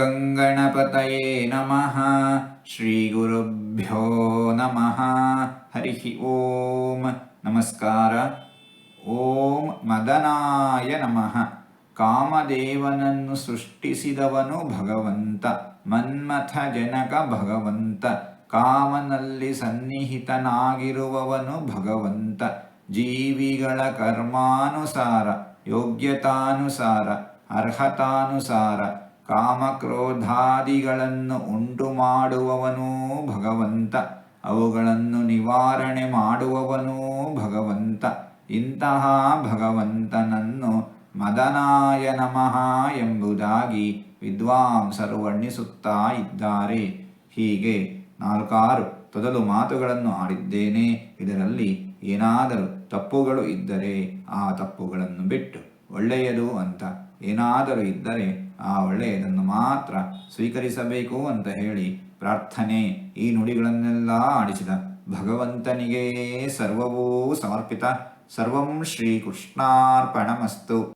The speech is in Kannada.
ಗಂಗಣಪತಯೇ ನಮಃ. ಶ್ರೀ ಗುರುಭ್ಯೋ ನಮಃ. ಹರಿ ಓಂ. ನಮಸ್ಕಾರ. ಓಂ ಮದನಾಯ ನಮಃ. ಕಾಮದೇವನನ್ನು ಸೃಷ್ಟಿಸಿದವನು ಭಗವಂತ, ಮನ್ಮಥ ಜನಕ ಭಗವಂತ. ಕಾಮನಲ್ಲಿ ಸನ್ನಿಹಿತನಾಗಿರುವವನು ಭಗವಂತ. ಜೀವಿಗಳ ಕರ್ಮಾನುಸಾರ, ಯೋಗ್ಯತಾನುಸಾರ, ಅರ್ಹತಾನುಸಾರ ಕಾಮಕ್ರೋಧಾದಿಗಳನ್ನು ಉಂಟು ಮಾಡುವವನೂ ಭಗವಂತ. ಅವುಗಳನ್ನು ನಿವಾರಣೆ ಮಾಡುವವನೂ ಭಗವಂತ. ಇಂತಹ ಭಗವಂತನನ್ನು ಮದನಾಯ ನಮಃ ಎಂಬುದಾಗಿ ವಿದ್ವಾಂಸರು ವರ್ಣಿಸುತ್ತಾ ಇದ್ದಾರೆ. ಹೀಗೆ 4 ತೊದಲು ಮಾತುಗಳನ್ನು ಆಡಿದ್ದೇನೆ. ಇದರಲ್ಲಿ ಏನಾದರೂ ತಪ್ಪುಗಳು ಇದ್ದರೆ ಆ ತಪ್ಪುಗಳನ್ನು ಬಿಟ್ಟು ಒಳ್ಳೆಯದು ಅಂತ ಏನಾದರೂ ಇದ್ದರೆ ಆ ಒಳ್ಳೆಯದನ್ನು ಮಾತ್ರ ಸ್ವೀಕರಿಸಬೇಕು ಅಂತ ಹೇಳಿ ಪ್ರಾರ್ಥನೆ. ಈ ನುಡಿಗಳನ್ನೆಲ್ಲ ಆಡಿಸಿದ ಭಗವಂತನಿಗೇ ಸರ್ವವೂ ಸಮರ್ಪಿತ. ಸರ್ವಂ ಶ್ರೀಕೃಷ್ಣಾರ್ಪಣಮಸ್ತು.